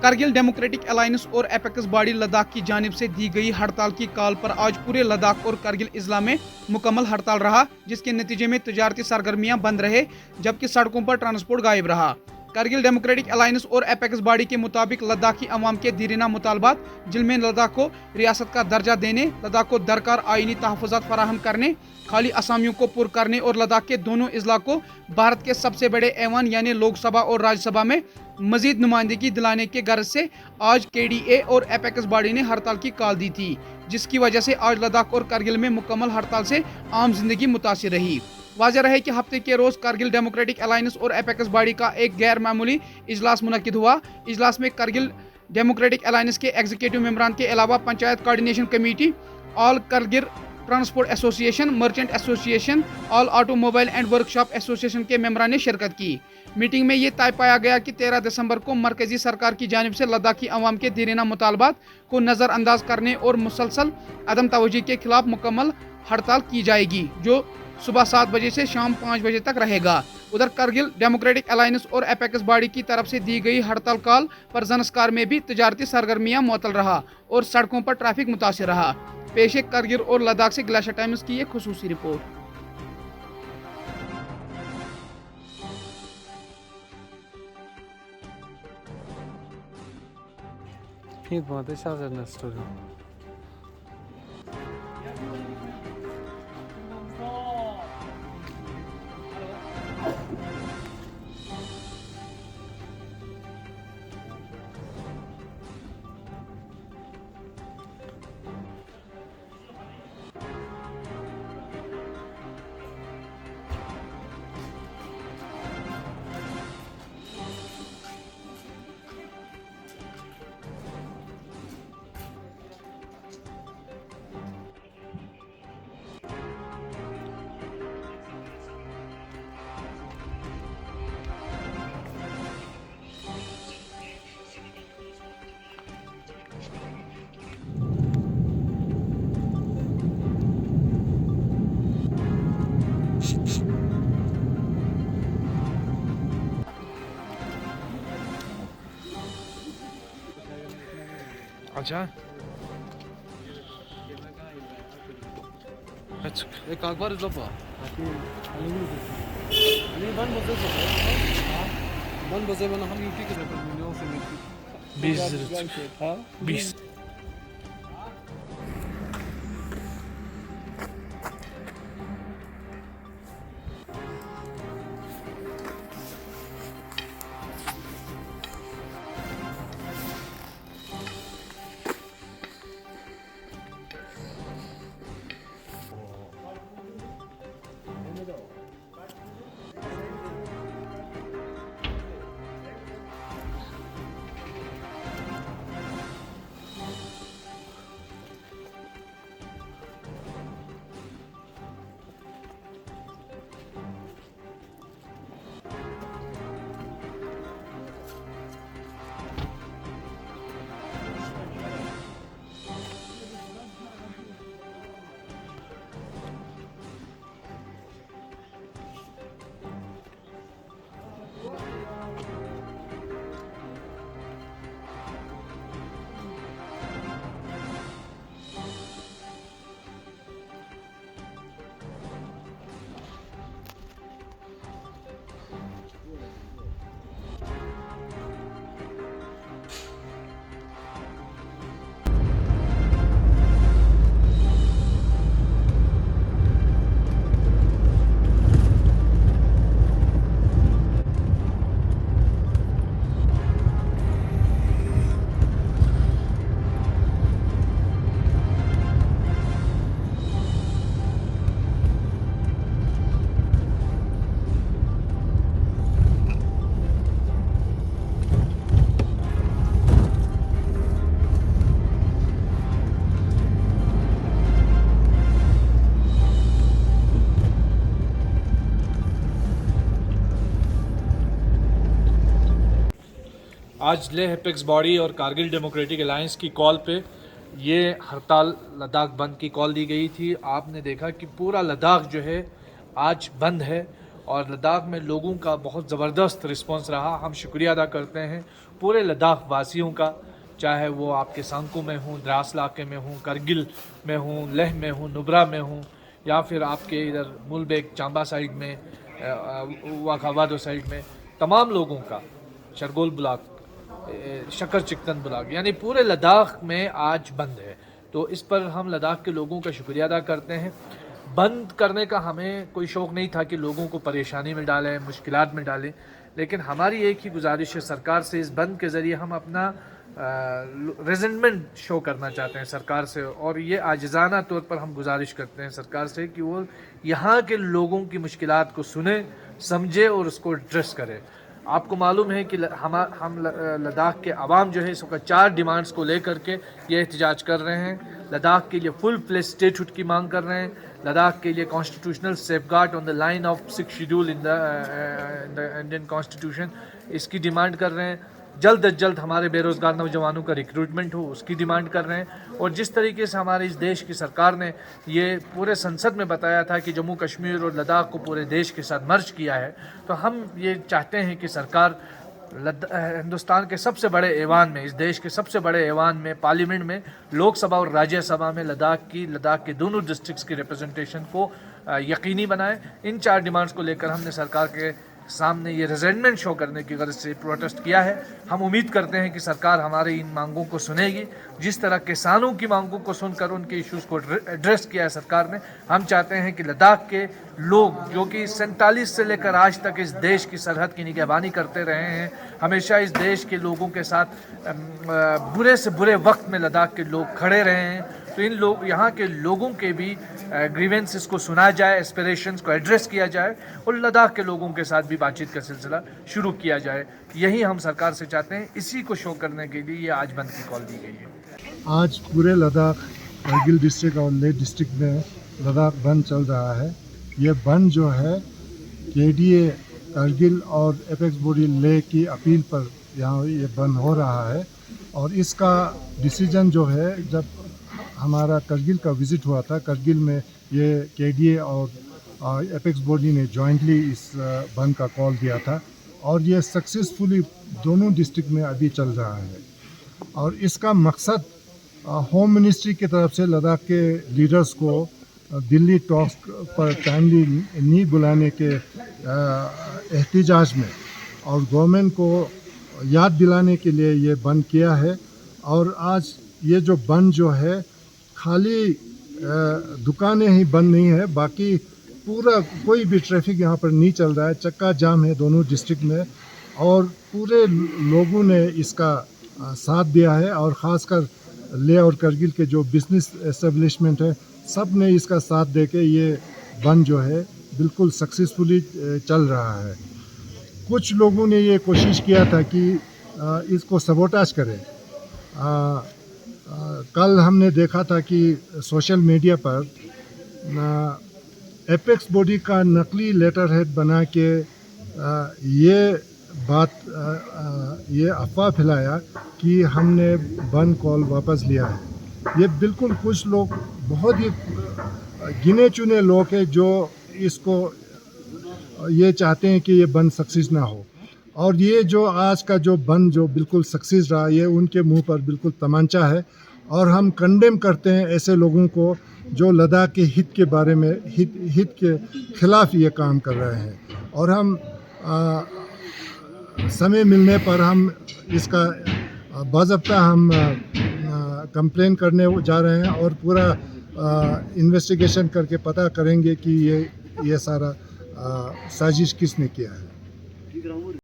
Kargil democratic alliance और apex body Ladakh की जानिब से दी गई हड़ताल की कॉल पर आज पूरे लद्दाख और करगिल अजला में मुकम्मल हड़ताल रहा, जिसके नतीजे में तजारती सरगर्मियां बंद रहे जबकि सड़कों पर ट्रांसपोर्ट गायब रहा। करगिल डेमोक्रेटिक अलायंस और एपेक्स बॉडी के मुताबिक लद्दाखी अवाम के दीरीना मुतालबात, जिनमें लद्दाख को रियासत का दर्जा देने, लद्दाख को दरकार आईनी तहफ़्फ़ुज़ात फराहम करने, खाली असामियों को पुर करने और लद्दाख के दोनों अजला को भारत के सबसे बड़े ऐवान यानी लोकसभा और राज्यसभा में मजीद नुमाइंदगी दिलाने के गर्ज से आज KDA और एपेक्स बॉडी ने हड़ताल की कॉल दी थी, जिसकी वजह से आज लद्दाख और करगिल में मुकम्मल हड़ताल से आम जिंदगी मुतासिर रही। वाज़ेह रहे कि हफ्ते के रोज करगिल डेमोक्रेटिक अलायंस और एपेक्स बॉडी का एक गैर मामूली इजलास मुनक्किद हुआ। इजलास में करगिल डेमोक्रेटिक अलायंस के एग्जीक्यूटिव मेंबरान के अलावा panchayat coordination committee, all Kargil transport association, merchant association, all automobile and workshop association के मेंबरान ने शिरकत की। मीटिंग में ये तय पाया गया कि 13 दिसंबर को मरकजी सरकार की जानिब से लद्दाखी अवाम के दीरीना मुतालबात को नज़रअंदाज करने और मुसलसल अदम तवज्जो के खिलाफ मुकम्मल हड़ताल की जाएगी, जो सुबह 7 बजे से शाम 5 बजे तक रहेगा। उधर करगिल डेमोक्रेटिक अलायंस और एपेक्स बॉडी की तरफ से दी गई हड़ताल कॉल पर ज़ंस्कार में भी तजारती सरगर्मियां मुअत्तल रहा और सड़कों पर ट्रैफिक मुतासिर रहा। पेश है करगिल और लद्दाख से ग्लेशियर टाइम्स की एक खुसूसी report. Hier war das auch eine Story. अच्छा अच्छा एक akbar zapa. Ali ban boze zapa. Ban boze bana हम यूटी के रेफर मिलियों से मिलती. 20 आज लेह एपेक्स बॉडी और कारगिल डेमोक्रेटिक अलायंस की कॉल पे ये हड़ताल लद्दाख बंद की कॉल दी गई थी। आपने देखा कि पूरा लद्दाख जो है आज बंद है और लद्दाख में लोगों का बहुत ज़बरदस्त रिस्पांस रहा। हम शुक्रिया अदा करते हैं पूरे लद्दाख वासियों का, चाहे वो आपके सांको में हों, द्रास इलाके में हों, करगिल में हों, लेह में हों, नुब्रा में हों, या फिर आपके इधर मुलबेक चांबा साइड में, वाखावादो साइड में, तमाम लोगों का, शरगोल ब्लॉक, शक्कर चिकन ब्लॉक, यानी पूरे लद्दाख में आज बंद है। तो इस पर हम लद्दाख के लोगों का शुक्रिया अदा करते हैं। बंद करने का हमें कोई शौक़ नहीं था कि लोगों को परेशानी में डालें, मुश्किलात में डालें, लेकिन हमारी एक ही गुजारिश है सरकार से, इस बंद के ज़रिए हम अपना रेजेंटमेंट शो करना चाहते हैं सरकार से, और ये आजिज़ाना तौर पर हम गुजारिश करते हैं सरकार से कि वो यहाँ के लोगों की मुश्किलात को सुने, समझे और उसको एड्रेस करे। आपको मालूम है कि हम लद्दाख के अवाम जो है इस वक्त 4 डिमांड्स को लेकर के ये एहतजाज कर रहे हैं। लद्दाख के लिए फुल फ्लेज स्टेटहुड की मांग कर रहे हैं, लद्दाख के लिए constitutional safeguard on the line of 6th schedule in the Indian constitution, इसकी डिमांड कर रहे हैं। जल्द अज जल्द हमारे बेरोज़गार नौजवानों का रिक्रूटमेंट हो, उसकी डिमांड कर रहे हैं। और जिस तरीके से हमारे इस देश की सरकार ने ये पूरे संसद में बताया था कि जम्मू कश्मीर और लद्दाख को पूरे देश के साथ मर्ज किया है, तो हम ये चाहते हैं कि सरकार हिंदुस्तान के सबसे बड़े ऐवान में, इस देश के सबसे बड़े ऐवान में, पार्लियामेंट में, लोकसभा और राज्यसभा में लद्दाख के दोनों डिस्ट्रिक्ट्स की रिप्रेजेंटेशन को यकीनी बनाए। इन 4 डिमांड्स को लेकर हमने सरकार के सामने ये रेजेंटमेंट शो करने की गर्ज से प्रोटेस्ट किया है। हम उम्मीद करते हैं कि सरकार हमारी इन मांगों को सुनेगी। जिस तरह किसानों की मांगों को सुनकर उनके इश्यूज़ को एड्रेस किया है सरकार ने, हम चाहते हैं कि लद्दाख के लोग जो कि 47 से लेकर आज तक इस देश की सरहद की निगहबानी करते रहे हैं, हमेशा इस देश के लोगों के साथ बुरे से बुरे वक्त में लद्दाख के लोग खड़े रहे हैं, तो इन लोग यहाँ के लोगों के भी ग्रीवेंसेस को सुना जाए, एस्पिरेशंस को एड्रेस किया जाए और लद्दाख के लोगों के साथ भी बातचीत का सिलसिला शुरू किया जाए। यही हम सरकार से चाहते हैं। इसी को शो करने के लिए ये आज बंद की कॉल दी गई है। आज पूरे लद्दाख, करगिल डिस्ट्रिक्ट और लेह डिस्ट्रिक्ट में लद्दाख बंद चल रहा है। ये बंद जो है KDA करगिल और एपेक्स बॉडी लेह की अपील पर यहाँ ये बंद हो रहा है। और इसका डिसीजन जो है, जब हमारा करगिल का विज़िट हुआ था, करगिल में ये KDA और एपेक्स बॉडी ने जॉइंटली इस बंद का कॉल दिया था और ये सक्सेसफुली दोनों डिस्ट्रिक्ट में अभी चल रहा है। और इसका मकसद होम मिनिस्ट्री की तरफ से लद्दाख के लीडर्स को दिल्ली टॉक्स पर टाइमली नहीं बुलाने के एहतजाज में और गवर्नमेंट को याद दिलाने के लिए ये बंद किया है। और आज ये जो बंद जो है, खाली दुकानें ही बंद नहीं है, बाकी पूरा कोई भी ट्रैफिक यहाँ पर नहीं चल रहा है। चक्का जाम है दोनों डिस्ट्रिक्ट में और पूरे लोगों ने इसका साथ दिया है। और ख़ासकर लेह और करगिल के जो बिजनेस एस्टेब्लिशमेंट है, सब ने इसका साथ दे के ये बंद जो है बिल्कुल सक्सेसफुली चल रहा है। कुछ लोगों ने ये कोशिश किया था कि इसको सबोटाज करें। कल हमने देखा था कि सोशल मीडिया पर एपेक्स बॉडी का नकली लेटर हेड बना के ये अफवाह फैलाया कि हमने बंद कॉल वापस लिया है। ये बिल्कुल कुछ लोग, बहुत ही गिने चुने लोग हैं जो इसको ये चाहते हैं कि ये बंद सक्सेस ना हो। और ये जो आज का जो बंद जो बिल्कुल सक्सेस रहा, ये उनके मुंह पर बिल्कुल तमांचा है। और हम कंडेम करते हैं ऐसे लोगों को जो लद्दाख के हित के बारे में, हित के खिलाफ ये काम कर रहे हैं। और हम समय मिलने पर हम इसका बाज़ाब्ता हम कंप्लेन करने जा रहे हैं और पूरा इन्वेस्टिगेशन करके पता करेंगे कि ये सारा साजिश किसने किया है।